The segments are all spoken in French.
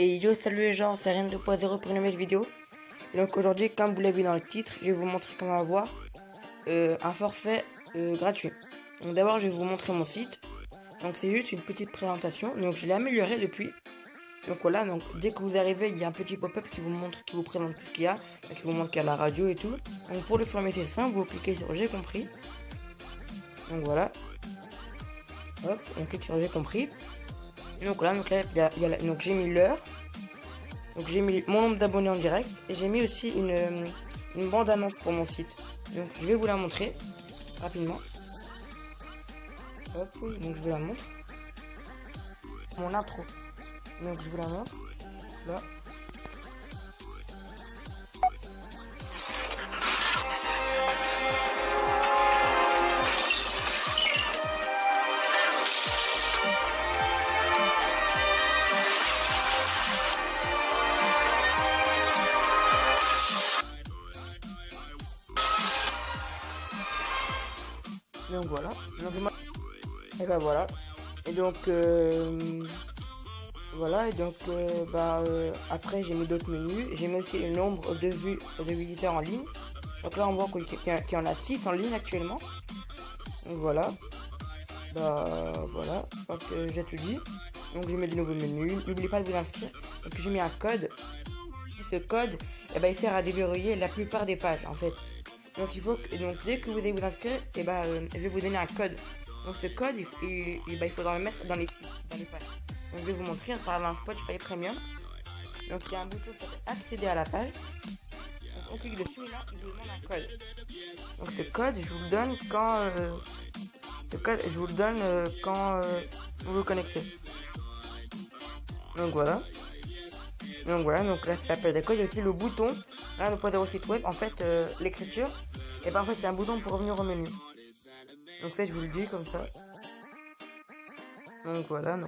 Et yo, salut les gens, c'est Rien 2.0 pour une nouvelle vidéo. Et donc aujourd'hui, comme vous l'avez vu dans le titre, je vais vous montrer comment avoir un forfait gratuit. Donc d'abord, je vais vous montrer mon site. Donc c'est juste une petite présentation. Donc je l'ai amélioré depuis. Donc voilà, donc dès que vous arrivez, il y a un petit pop-up qui vous montre, qui vous présente tout ce qu'il y a, qui vous montre qu'il y a la radio et tout. Donc pour le former, c'est simple, vous cliquez sur j'ai compris. Donc voilà. Hop, on clique sur j'ai compris. Donc là, donc j'ai mis l'heure. Donc j'ai mis mon nombre d'abonnés en direct et j'ai mis aussi une bande annonce pour mon site. Donc je vais vous la montrer rapidement. Hop, donc je vous la montre. Mon intro. Donc je vous la montre. Là. Donc voilà. Donc, et ben voilà. Et donc voilà. Et donc après j'ai mis d'autres menus. J'ai mis aussi le nombre de vues de visiteurs en ligne. Donc là on voit qu'il y en a 6 en ligne actuellement. Donc voilà. Voilà. Je pense que j'ai tout dit. Donc j'ai mis de nouveaux menus. N'oubliez pas de vous inscrire. Donc j'ai mis un code. Ce code, il sert à déverrouiller la plupart des pages en fait. Donc dès que vous allez vous inscrire, je vais vous donner un code. Donc ce code, il faudra le mettre dans les pages. Donc je vais vous montrer par un Spotify Premium. Donc il y a un bouton qui s'appelle accéder à la page. Donc on clique dessus et là il vous demande un code. Donc ce code, je vous le donne quand vous vous connectez. Donc voilà. Donc là ça s'appelle d'accord. Il y a aussi le bouton. Là, nous au site web, en fait, l'écriture, en fait, c'est un bouton pour revenir au menu. Donc ça, je vous le dis comme ça. Donc voilà,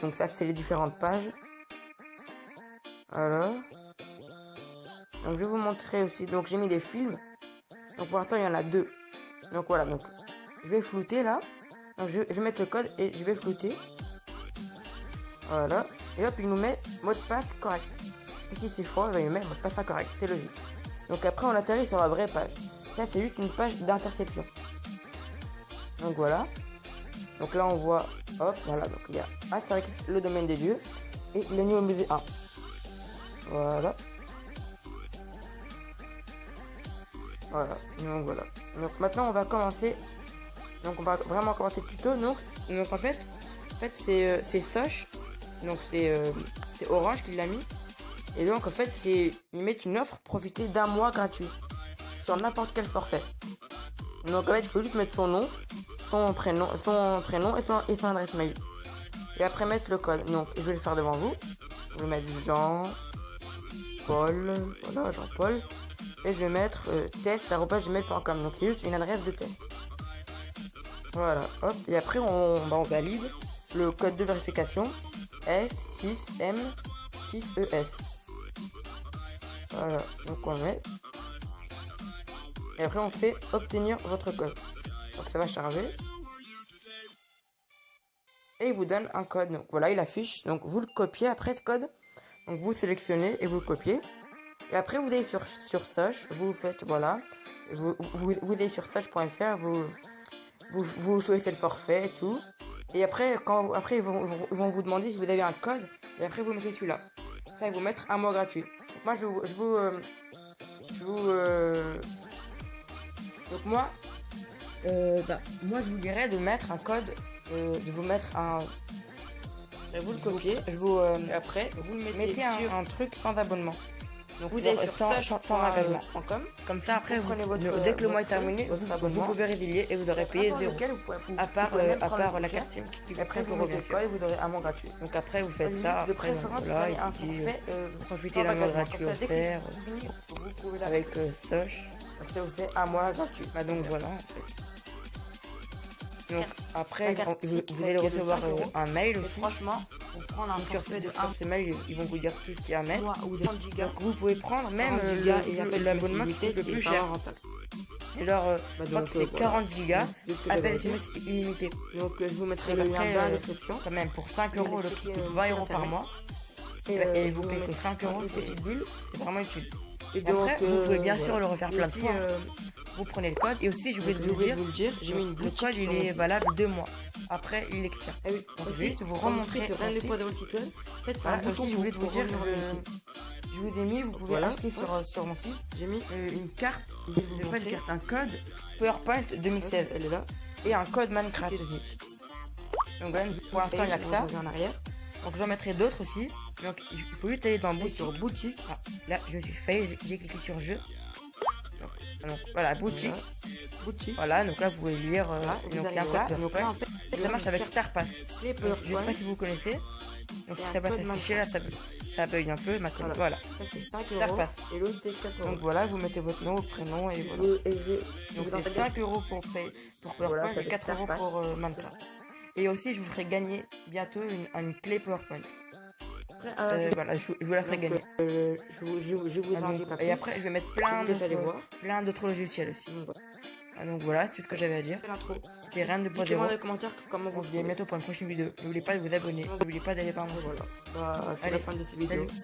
donc ça, c'est les différentes pages. Voilà. Donc je vais vous montrer aussi. Donc j'ai mis des films. Donc pour l'instant, il y en a 2. Donc voilà, donc je vais flouter là. Donc je vais mettre le code et je vais flouter. Voilà. Et hop, il nous met mot de passe correct. Et si c'est faux, il va nous mettre mot de passe incorrect. C'est logique. Donc après, on atterrit sur la vraie page. Ça, c'est juste une page d'interception. Donc voilà. Donc là, on voit, hop, voilà. Donc il y a Astérix, le domaine des dieux, et le nouveau musée 1. Voilà. Voilà. Donc voilà. Donc maintenant, on va commencer. Donc on va vraiment commencer plus tôt. Donc en fait c'est Soch. Donc c'est Orange qui l'a mis. Et donc en fait ils mettent une offre, profiter d'un mois gratuit sur n'importe quel forfait. Donc en fait il faut juste mettre son nom, son prénom et son adresse mail. Et après mettre le code. Donc je vais le faire devant vous. Je vais mettre Jean-Paul. Voilà, Jean-Paul. Et je vais mettre test@gmail.com. Donc c'est juste une adresse de test. Voilà, hop. Et après on valide le code de vérification F6M6ES. Voilà, donc on met. Et après on fait obtenir votre code. Donc ça va charger. Et il vous donne un code. Donc voilà, il affiche. Donc vous le copiez après ce code. Donc vous sélectionnez et vous le copiez. Et après vous allez sur Soch. Vous faites voilà. Vous allez sur soch.fr. Vous choisissez le forfait et tout. Et après, ils vont vous demander si vous avez un code. Et après vous mettez celui-là. Ça va vous mettre un mois gratuit. Donc moi je vous dirais de mettre un code, de vous mettre un. Vous le copiez. Après vous le mettez un truc sans abonnement. Donc vous allez sur sans engagement. Comme ça après dès que le mois est terminé, vous pouvez résilier et vous aurez payé 0. À part la carte SIM qui après vous mettez le code et vous aurez un mois gratuit. Donc après vous faites ça. De préférence vous avez un forfait. Profitez d'un mois gratuit offert avec Soch. Donc ça vous fait un mois gratuit. Donc voilà en fait. Donc après vous allez recevoir un mail aussi. Franchement, pour prendre un forfait sur ces mails, ils vont vous dire tout ce qu'il y a à mettre. Donc vous pouvez prendre même l'abonnement qui coûte le plus cher. Genre, je crois que c'est 40 gigas, appel SMS illimité. Donc je vous mettrai le lien dans la description. Quand même, pour 5 euros, le prix coûte 20 euros par mois. Et vous payez que 5 euros, c'est vraiment utile. Et donc, après, vous pouvez bien sûr le refaire plein de aussi, fois. Vous prenez le code et aussi je voulais vous le dire, j'ai mis une le boutique code il sur mon est site. valable 2 mois. Après il expire. Ah oui, Donc aussi, juste vous quand remontrez cliquez sur sur un le des site. points dans le site web. En fait, c'est Voilà, un bouton aussi je voulais pour vous dire, revenir en ligne. je vous ai mis, vous pouvez Voilà. acheter sur mon site J'ai mis une carte, Je vais vous pas une montrer. carte, un code PowerPoint 2016 Elle est là. et un code Minecraft aussi. Donc voilà, pour l'instant il n'y a que ça. En arrière. Donc j'en mettrai d'autres aussi. Donc il faut juste aller dans Et boutique. sur boutique. Ah, là je me suis fait, j'ai cliqué sur jeu. Donc voilà, boutique. Boutique. Voilà, donc là vous pouvez lire. Vous Donc il y a un allez code là, PowerPoint. donc là, en fait, Ça marche avec StarPass. les Donc, je ne sais PowerPoint. pas si vous connaissez. Donc Et si un ça va code s'afficher là, ça bug un peu. Maintenant, voilà. Ça c'est 5 Ça euros. repasse. Et l'autre c'est 4 euros. Donc voilà, vous mettez votre nom, votre prénom et voilà. Donc c'est 5 euros pour PowerPoint Voilà, ça et fait 4 euros StarPass. pour Minecraft. Et aussi je vous ferai gagner bientôt une clé PowerPoint. Voilà, je vous la ferai gagner. Je vous en dis pas plus. Et après je vais mettre plein d'autres logiciels aussi. Donc voilà, c'est tout ce que j'avais à dire. C'est l'intro. C'était rien de point Dites-moi zéro. dans les commentaires comment On vous se dit à bientôt pour une prochaine vidéo. N'oubliez pas de vous abonner. N'oubliez pas d'aller par mon site. Voilà. C'est Allez, la fin de cette vidéo. Salut.